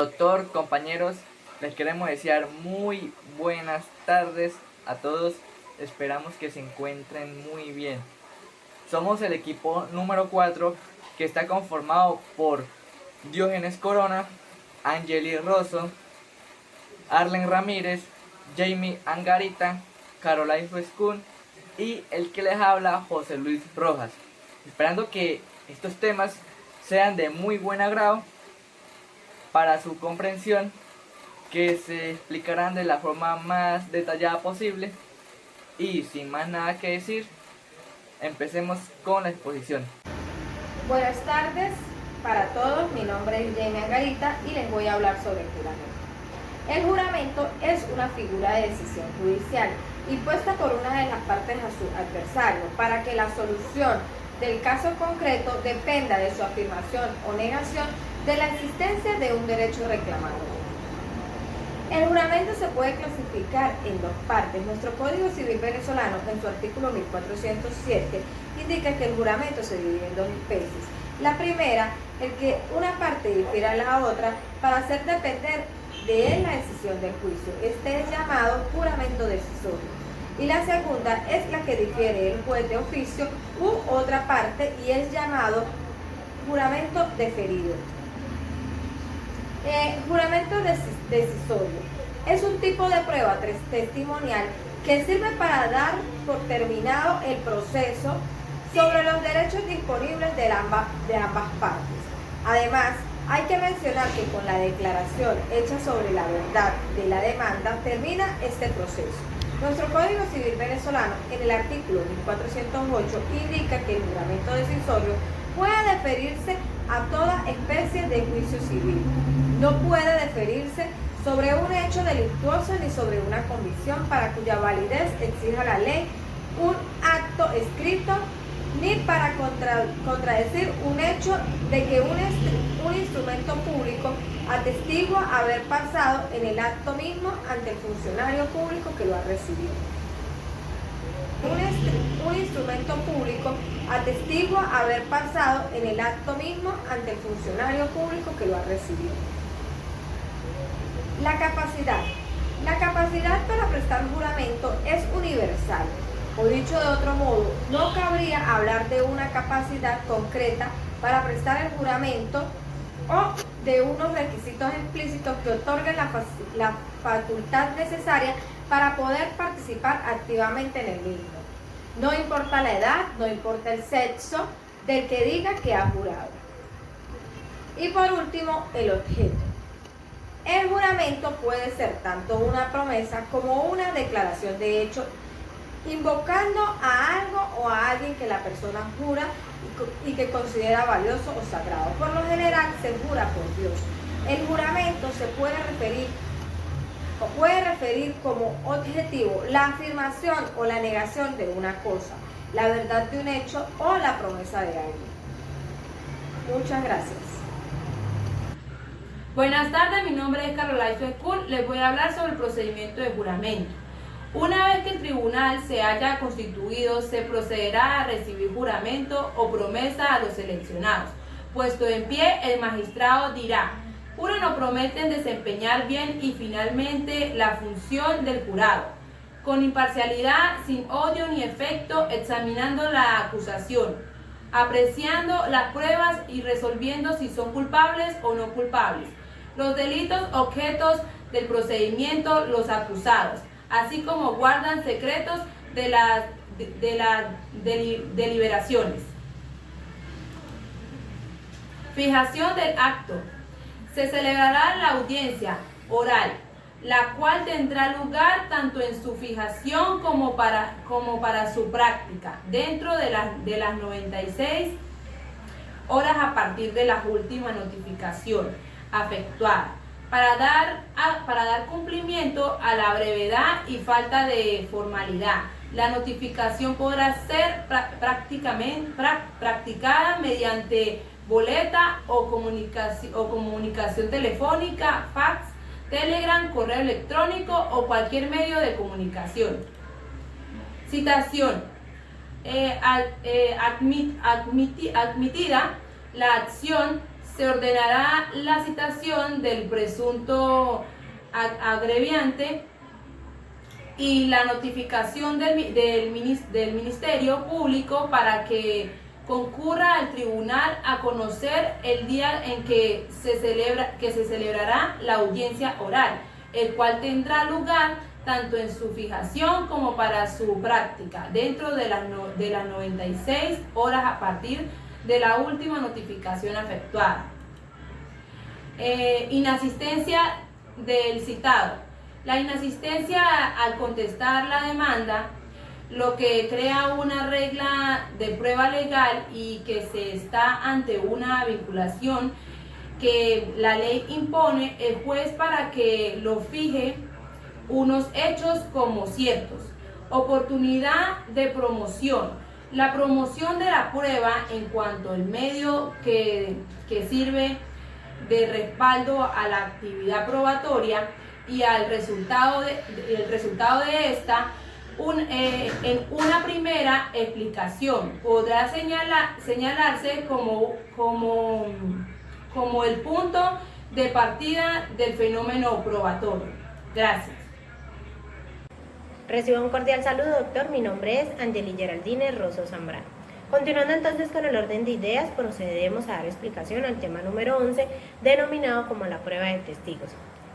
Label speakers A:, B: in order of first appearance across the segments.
A: Doctor, compañeros, les queremos desear muy buenas tardes a todos. Esperamos que se encuentren muy bien. Somos el equipo número 4 que está conformado por Diógenes Corona, Angeli Rosso, Arlen Ramírez, Jamie Angarita, Caroline Frescún y el que les habla, José Luis Rojas. Esperando que estos temas sean de muy buen agrado para su comprensión, que se explicarán de la forma más detallada posible. Y sin más nada que decir, empecemos con la exposición.
B: Buenas tardes para todos, mi nombre es Jamie Angarita y les voy a hablar sobre el juramento. El juramento es una figura de decisión judicial impuesta por una de las partes a su adversario para que la solución del caso concreto dependa de su afirmación o negación de la existencia de un derecho reclamado. El juramento se puede clasificar en dos partes. Nuestro Código Civil venezolano, en su artículo 1407, indica que el juramento se divide en dos especies. La primera, el que una parte difiera a la otra para hacer depender de él la decisión del juicio. Este es llamado juramento decisorio. Y la segunda es la que difiere el juez de oficio u otra parte y es llamado juramento deferido. Juramento decisorio es un tipo de prueba testimonial que sirve para dar por terminado el proceso sobre los derechos disponibles de ambas partes. Además, hay que mencionar que con la declaración hecha sobre la verdad de la demanda termina este proceso. Nuestro Código Civil venezolano, en el artículo 1408, indica que el juramento decisorio puede deferirse a toda especie de juicio civil. No puede deferirse sobre un hecho delictuoso ni sobre una convicción para cuya validez exija la ley un acto escrito, ni para contradecir un hecho de que un instrumento público atestigua haber pasado en el acto mismo ante el funcionario público que lo ha recibido. Un instrumento público atestigua haber pasado en el acto mismo ante el funcionario público que lo ha recibido. La capacidad. La capacidad para prestar juramento es universal. O dicho de otro modo, no cabría hablar de una capacidad concreta para prestar el juramento o de unos requisitos explícitos que otorguen la facultad necesaria para poder participar activamente en el mismo. No importa la edad, no importa el sexo del que diga que ha jurado. Y por último, el objeto. El juramento puede ser tanto una promesa como una declaración de hecho, invocando a algo o a alguien que la persona jura y que considera valioso o sagrado. Por lo general se jura por Dios. El juramento se puede referir como objetivo la afirmación o la negación de una cosa, la verdad de un hecho o la promesa de alguien. Muchas gracias.
C: Buenas tardes, mi nombre es Caroline Frescún. Les voy a hablar sobre el procedimiento de juramento. Una vez que el tribunal se haya constituido, se procederá a recibir juramento o promesa a los seleccionados. Puesto en pie, el magistrado dirá: juran o prometen desempeñar bien y finalmente la función del jurado, con imparcialidad, sin odio ni efecto, examinando la acusación, apreciando las pruebas y resolviendo si son culpables o no culpables, los delitos objetos del procedimiento, los acusados, así como guardan secretos de las deliberaciones. Fijación del acto. Se celebrará la audiencia oral, la cual tendrá lugar tanto en su fijación como para su práctica, dentro de las 96 horas a partir de la última notificación efectuada, para dar cumplimiento a la brevedad y falta de formalidad. La notificación podrá ser practicada mediante boleta o comunicación telefónica, fax, telegram, correo electrónico o cualquier medio de comunicación. Citación. Admitida la acción se ordenará la citación del presunto agraviante y la notificación del Ministerio Público para que concurra al tribunal a conocer el día en que se celebrará la audiencia oral, el cual tendrá lugar tanto en su fijación como para su práctica, dentro de las 96 horas a partir de la última notificación efectuada. Inasistencia del citado. La inasistencia al contestar la demanda, lo que crea una regla de prueba legal y que se está ante una vinculación que la ley impone el juez para que lo fije unos hechos como ciertos. Oportunidad de promoción. La promoción de la prueba en cuanto al medio que sirve de respaldo a la actividad probatoria y al resultado de esta, en una primera explicación podrá señalarse como el punto de partida del fenómeno probatorio. Gracias.
D: Recibo un cordial saludo, doctor. Mi nombre es Angeli Geraldine Rosso Zambrano. Continuando entonces con el orden de ideas, procedemos a dar explicación al tema número 11, denominado como la prueba de testigos.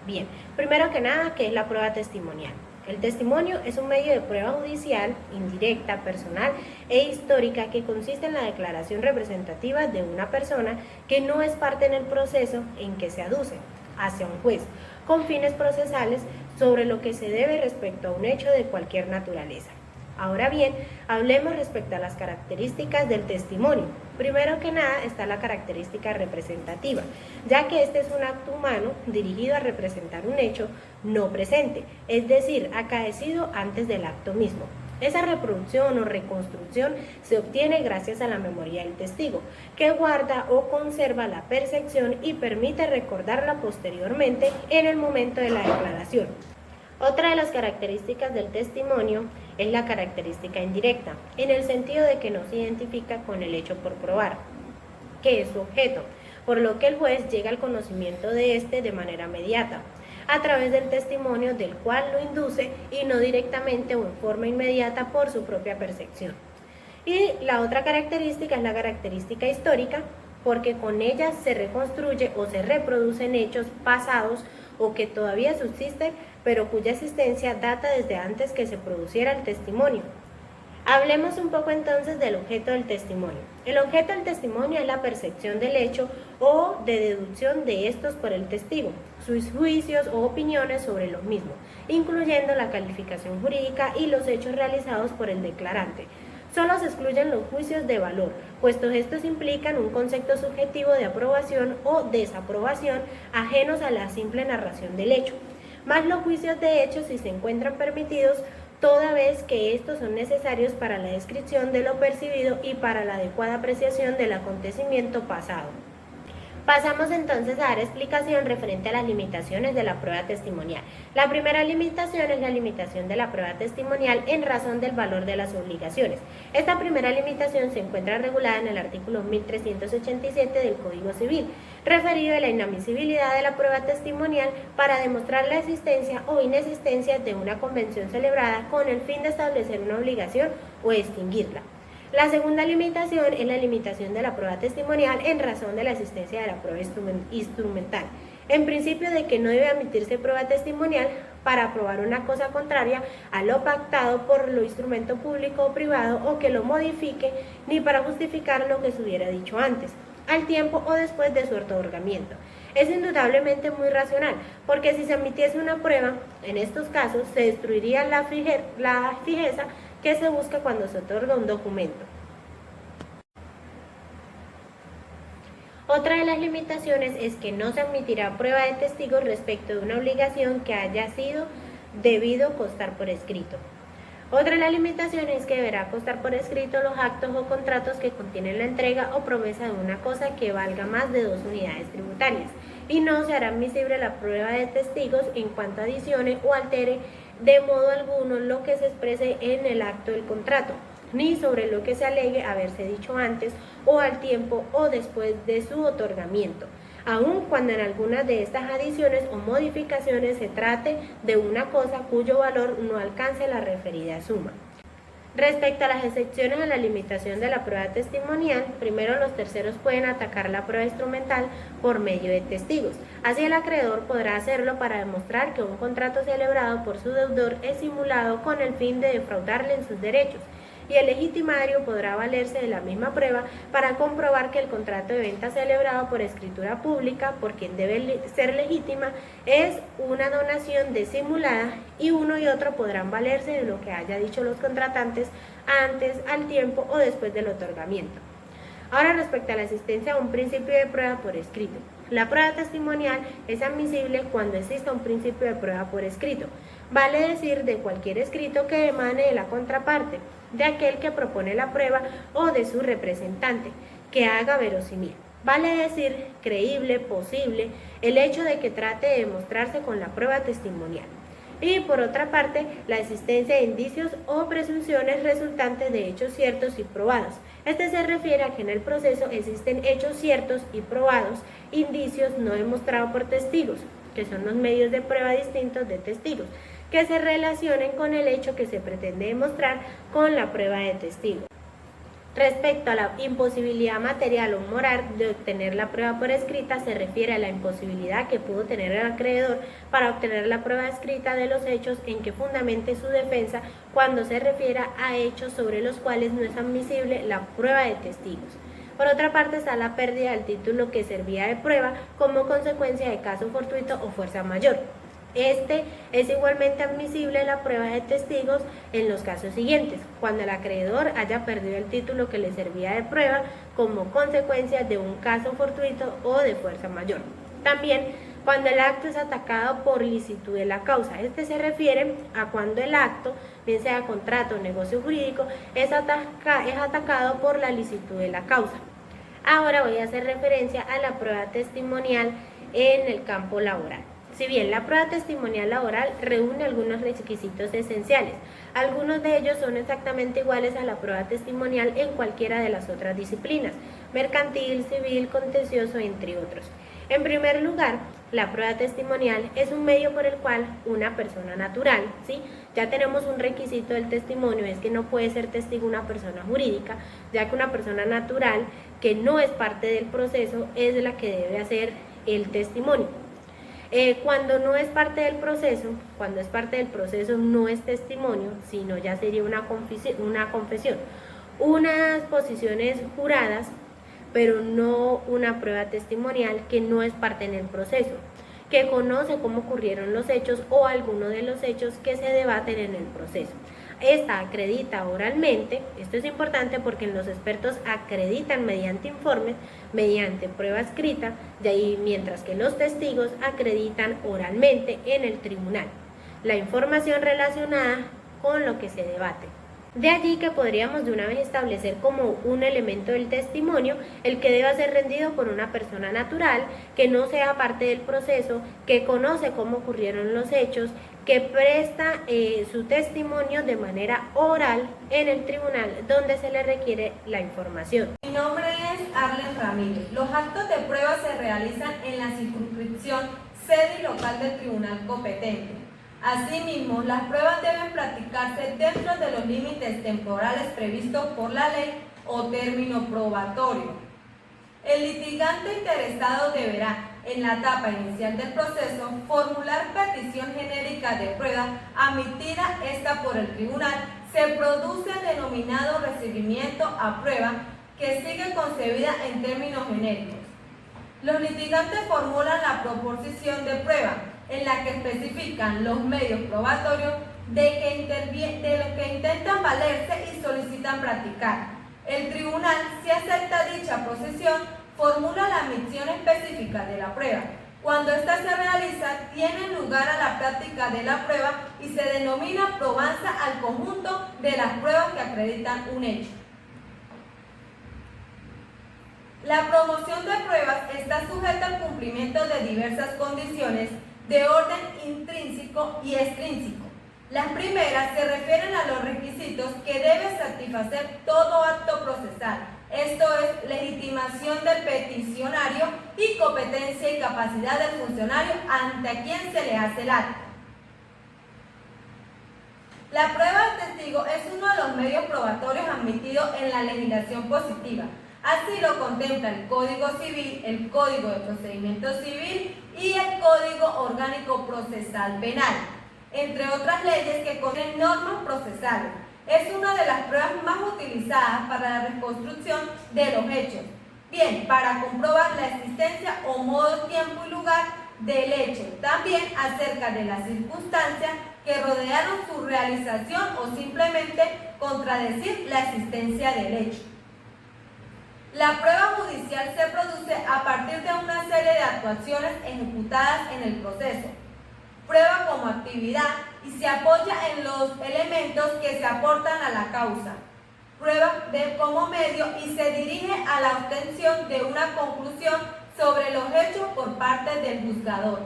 D: Bien, primero que nada, ¿qué es la prueba testimonial? El testimonio es un medio de prueba judicial, indirecta, personal e histórica que consiste en la declaración representativa de una persona que no es parte en el proceso en que se aduce hacia un juez, con fines procesales sobre lo que se debe respecto a un hecho de cualquier naturaleza. Ahora bien, hablemos respecto a las características del testimonio. Primero que nada está la característica representativa, ya que este es un acto humano dirigido a representar un hecho no presente, es decir, acaecido antes del acto mismo. Esa reproducción o reconstrucción se obtiene gracias a la memoria del testigo, que guarda o conserva la percepción y permite recordarla posteriormente en el momento de la declaración. Otra de las características del testimonio es la característica indirecta, en el sentido de que no se identifica con el hecho por probar, que es su objeto, por lo que el juez llega al conocimiento de este de manera inmediata, a través del testimonio del cual lo induce y no directamente o en forma inmediata por su propia percepción. Y la otra característica es la característica histórica, porque con ella se reconstruye o se reproducen hechos pasados o que todavía subsisten, pero cuya existencia data desde antes que se produciera el testimonio. Hablemos un poco entonces del objeto del testimonio. El objeto del testimonio es la percepción del hecho o de deducción de estos por el testigo, sus juicios o opiniones sobre los mismos, incluyendo la calificación jurídica y los hechos realizados por el declarante. Solo se excluyen los juicios de valor, puesto estos implican un concepto subjetivo de aprobación o desaprobación ajenos a la simple narración del hecho, más los juicios de hechos si se encuentran permitidos, toda vez que estos son necesarios para la descripción de lo percibido y para la adecuada apreciación del acontecimiento pasado. Pasamos entonces a dar explicación referente a las limitaciones de la prueba testimonial. La primera limitación es la limitación de la prueba testimonial en razón del valor de las obligaciones. Esta primera limitación se encuentra regulada en el artículo 1387 del Código Civil, referido a la inadmisibilidad de la prueba testimonial para demostrar la existencia o inexistencia de una convención celebrada con el fin de establecer una obligación o extinguirla. La segunda limitación es la limitación de la prueba testimonial en razón de la existencia de la prueba instrumental. En principio de que no debe admitirse prueba testimonial para probar una cosa contraria a lo pactado por lo instrumento público o privado o que lo modifique, ni para justificar lo que se hubiera dicho antes, al tiempo o después de su otorgamiento. Es indudablemente muy racional, porque si se admitiese una prueba, en estos casos se destruiría la fijeza que se busca cuando se otorga un documento. Otra de las limitaciones es que no se admitirá prueba de testigos respecto de una obligación que haya sido debido constar por escrito. Otra de las limitaciones es que deberá constar por escrito los actos o contratos que contienen la entrega o promesa de una cosa que valga más de 2 unidades tributarias, y no se hará admisible la prueba de testigos en cuanto adicione o altere de modo alguno lo que se exprese en el acto del contrato, ni sobre lo que se alegue haberse dicho antes o al tiempo o después de su otorgamiento, aun cuando en algunas de estas adiciones o modificaciones se trate de una cosa cuyo valor no alcance la referida suma. Respecto a las excepciones a la limitación de la prueba testimonial, primero los terceros pueden atacar la prueba instrumental por medio de testigos. Así el acreedor podrá hacerlo para demostrar que un contrato celebrado por su deudor es simulado con el fin de defraudarle en sus derechos, y el legitimario podrá valerse de la misma prueba para comprobar que el contrato de venta celebrado por escritura pública, por quien debe ser legítima, es una donación disimulada, y uno y otro podrán valerse de lo que haya dicho los contratantes antes, al tiempo o después del otorgamiento. Ahora, respecto a la existencia de un principio de prueba por escrito. La prueba testimonial es admisible cuando exista un principio de prueba por escrito, vale decir de cualquier escrito que emane de la contraparte, de aquel que propone la prueba o de su representante, que haga verosímil. Vale decir creíble, posible, el hecho de que trate de demostrarse con la prueba testimonial. Y por otra parte, la existencia de indicios o presunciones resultantes de hechos ciertos y probados. Este se refiere a que en el proceso existen hechos ciertos y probados, indicios no demostrados por testigos, que son los medios de prueba distintos de testigos, que se relacionen con el hecho que se pretende demostrar con la prueba de testigos. Respecto a la imposibilidad material o moral de obtener la prueba por escrita, se refiere a la imposibilidad que pudo tener el acreedor para obtener la prueba escrita de los hechos en que fundamente su defensa cuando se refiera a hechos sobre los cuales no es admisible la prueba de testigos. Por otra parte está la pérdida del título que servía de prueba como consecuencia de caso fortuito o fuerza mayor. Este es igualmente admisible la prueba de testigos en los casos siguientes: cuando el acreedor haya perdido el título que le servía de prueba como consecuencia de un caso fortuito o de fuerza mayor. También cuando el acto es atacado por licitud de la causa. Este se refiere a cuando el acto, bien sea contrato o negocio jurídico, es atacado por la licitud de la causa. Ahora voy a hacer referencia a la prueba testimonial en el campo laboral. Si bien la prueba testimonial laboral reúne algunos requisitos esenciales, algunos de ellos son exactamente iguales a la prueba testimonial en cualquiera de las otras disciplinas, mercantil, civil, contencioso, entre otros. En primer lugar, la prueba testimonial es un medio por el cual una persona natural, ¿sí? Ya tenemos un requisito del testimonio, es que no puede ser testigo una persona jurídica, ya que una persona natural que no es parte del proceso es la que debe hacer el testimonio. Cuando no es parte del proceso, cuando es parte del proceso no es testimonio, sino ya sería una confesión, unas posiciones juradas, pero no una prueba testimonial que no es parte en el proceso, que conoce cómo ocurrieron los hechos o alguno de los hechos que se debaten en el proceso. Esta acredita oralmente, esto es importante porque los expertos acreditan mediante informes, mediante prueba escrita, de ahí mientras que los testigos acreditan oralmente en el tribunal la información relacionada con lo que se debate. De allí que podríamos de una vez establecer como un elemento del testimonio el que deba ser rendido por una persona natural, que no sea parte del proceso, que conoce cómo ocurrieron los hechos, que presta su testimonio de manera oral en el tribunal donde se le requiere la información.
C: Mi nombre es Arlen Ramírez. Los actos de prueba se realizan en la circunscripción sede y local del tribunal competente. Asimismo, las pruebas deben practicarse dentro de los límites temporales previstos por la ley o término probatorio. El litigante interesado deberá, en la etapa inicial del proceso, formular petición genérica de prueba. Admitida esta por el tribunal, se produce el denominado recibimiento a prueba, que sigue concebida en términos genéricos. Los litigantes formulan la proposición de prueba, en la que especifican los medios probatorios de los que intentan valerse y solicitan practicar. El tribunal, si acepta dicha posición, formula la admisión específica de la prueba. Cuando ésta se realiza, tiene lugar a la práctica de la prueba y se denomina probanza al conjunto de las pruebas que acreditan un hecho. La promoción de pruebas está sujeta al cumplimiento de diversas condiciones de orden intrínseco y extrínseco. Las primeras se refieren a los requisitos que debe satisfacer todo acto procesal, esto es, legitimación del peticionario y competencia y capacidad del funcionario ante quien se le hace el acto. La prueba de testigo es uno de los medios probatorios admitidos en la legislación positiva. Así lo contempla el Código Civil, el Código de Procedimiento Civil y el Código Orgánico Procesal Penal, entre otras leyes que contienen normas procesales. Es una de las pruebas más utilizadas para la reconstrucción de los hechos. Bien, para comprobar la existencia o modo, tiempo y lugar del hecho. También acerca de las circunstancias que rodearon su realización o simplemente contradecir la existencia del hecho. La prueba judicial se produce a partir de una serie de actuaciones ejecutadas en el proceso. Prueba como actividad y se apoya en los elementos que se aportan a la causa. Prueba como medio y se dirige a la obtención de una conclusión sobre los hechos por parte del juzgador.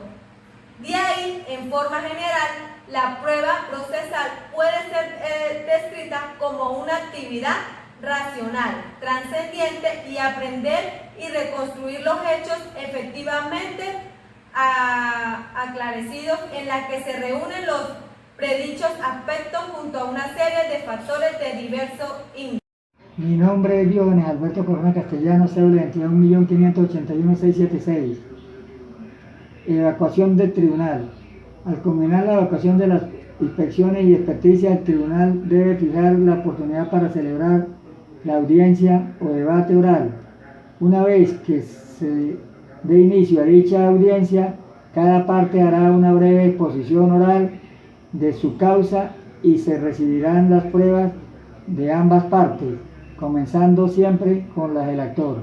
C: De ahí, en forma general, la prueba procesal puede ser descrita como una actividad racional, trascendiente y aprender y reconstruir los hechos efectivamente aclarecidos en la que se reúnen los predichos aspectos junto a una serie de factores de diverso índole.
E: Mi nombre es Diogenes Alberto Corona Castellano, cédula 21.581.676. Evacuación del tribunal. Al culminar la evacuación de las inspecciones y experticias, el tribunal debe fijar la oportunidad para celebrar la audiencia o debate oral. Una vez que se dé inicio a dicha audiencia, cada parte hará una breve exposición oral de su causa y se recibirán las pruebas de ambas partes, comenzando siempre con las del actor.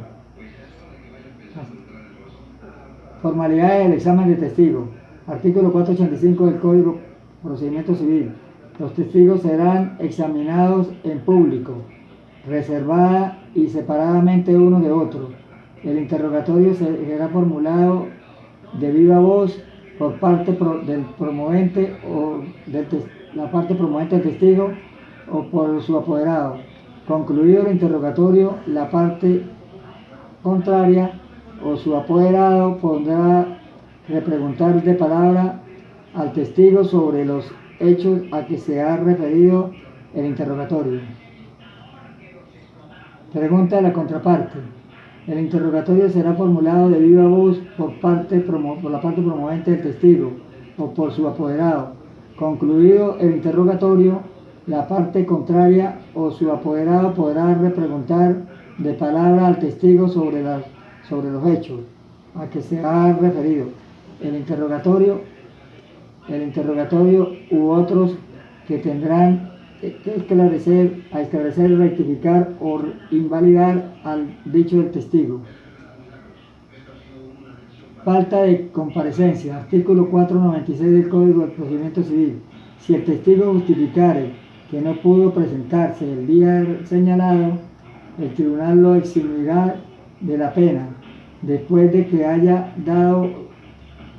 E: Formalidades del examen de testigo. Artículo 485 del Código de Procedimiento Civil. Los testigos serán examinados en público, reservada y separadamente uno de otro. El interrogatorio será formulado de viva voz por parte del promovente o la parte promovente del testigo o por su apoderado. Concluido el interrogatorio, la parte contraria o su apoderado podrá repreguntar de palabra al testigo sobre los hechos a que se ha referido el interrogatorio. Pregunta de la contraparte. El interrogatorio será formulado de viva voz por la parte promovente del testigo o por su apoderado. Concluido el interrogatorio, la parte contraria o su apoderado podrá repreguntar de palabra al testigo sobre los hechos a que se ha referido el interrogatorio u otros que tendrán que esclarecer, rectificar o invalidar al dicho del testigo. Falta de comparecencia. Artículo 496 del Código de Procedimiento Civil. Si el testigo justificare que no pudo presentarse el día señalado, el tribunal lo eximirá de la pena, después de que haya dado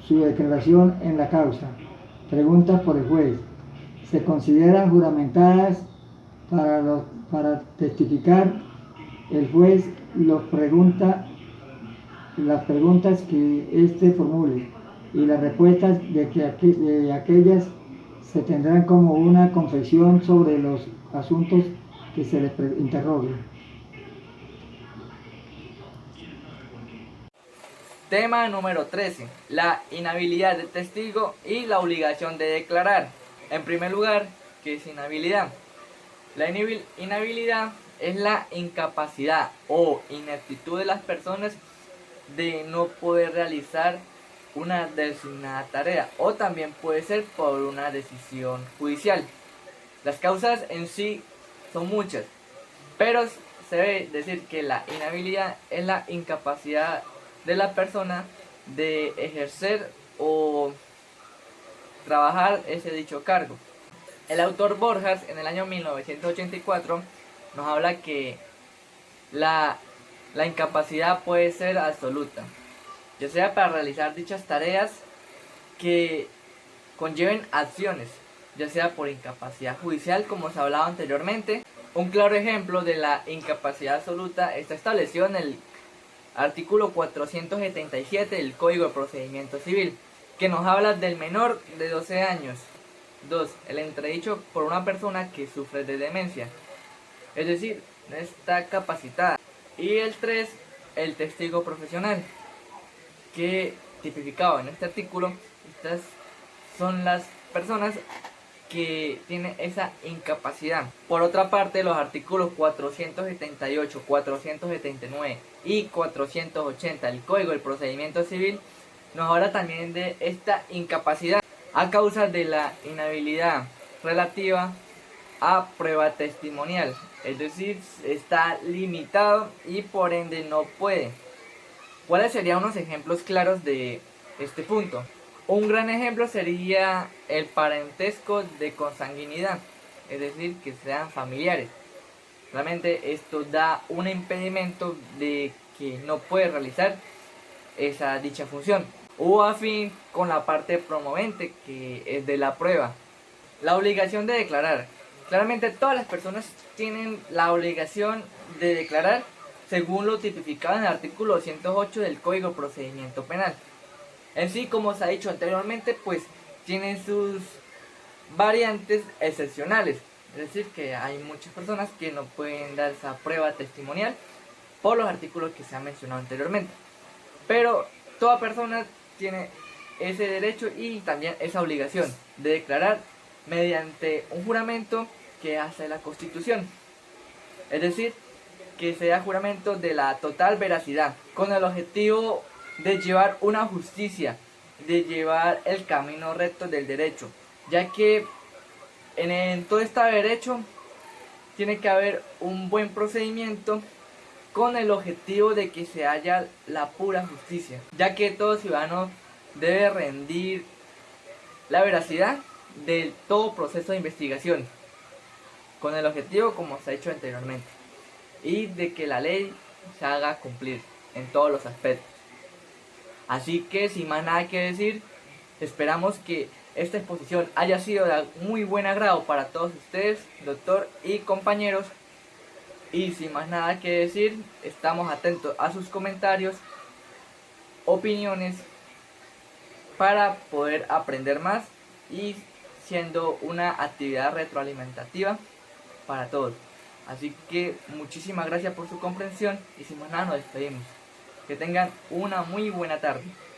E: su declaración en la causa. Preguntas por el juez. Se consideran juramentadas para testificar. El juez las preguntas que éste formule y las respuestas de aquellas se tendrán como una confesión sobre los asuntos que se les interrogue.
A: Tema número 13. La inhabilidad del testigo y la obligación de declarar. En primer lugar, ¿qué es inhabilidad? La inhabilidad es la incapacidad o ineptitud de las personas de no poder realizar una designada tarea, o también puede ser por una decisión judicial. Las causas en sí son muchas, pero se debe decir que la inhabilidad es la incapacidad de la persona de ejercer o trabajar ese dicho cargo. El autor Borjas, en el año 1984, nos habla que la incapacidad puede ser absoluta, ya sea para realizar dichas tareas que conlleven acciones, ya sea por incapacidad judicial, como se hablaba anteriormente. Un claro ejemplo de la incapacidad absoluta está establecido en el artículo 477 del Código de Procedimiento Civil, que nos habla del menor de 12 años. 2. El entredicho por una persona que sufre de demencia, es decir, no está capacitada. Y el 3. El testigo profesional, que tipificado en este artículo, estas son las personas que tienen esa incapacidad. Por otra parte, los artículos 478, 479 y 480 del Código del Procedimiento Civil nos habla también de esta incapacidad a causa de la inhabilidad relativa a prueba testimonial, es decir, está limitado y por ende no puede. ¿Cuáles serían unos ejemplos claros de este punto? Un gran ejemplo sería el parentesco de consanguinidad, es decir, que sean familiares. Realmente esto da un impedimento de que no puede realizar esa dicha función. O afín con la parte promovente, que es de la prueba. La obligación de declarar. Claramente todas las personas tienen la obligación de declarar según lo tipificado en el artículo 208 del Código de Procedimiento Penal. En sí, como se ha dicho anteriormente, pues tienen sus variantes excepcionales. Es decir, que hay muchas personas que no pueden dar esa prueba testimonial por los artículos que se han mencionado anteriormente. Pero toda persona tiene ese derecho y también esa obligación de declarar mediante un juramento que hace la Constitución. Es decir, que sea juramento de la total veracidad, con el objetivo de llevar una justicia, de llevar el camino recto del derecho, ya que en todo este derecho tiene que haber un buen procedimiento con el objetivo de que se haya la pura justicia, ya que todo ciudadano debe rendir la veracidad de todo proceso de investigación, con el objetivo, como se ha hecho anteriormente, y de que la ley se haga cumplir en todos los aspectos. Así que sin más nada que decir, esperamos que esta exposición haya sido de muy buen agrado para todos ustedes, doctor y compañeros. Y sin más nada que decir, estamos atentos a sus comentarios, opiniones, para poder aprender más y siendo una actividad retroalimentativa para todos. Así que muchísimas gracias por su comprensión y sin más nada nos despedimos. Que tengan una muy buena tarde.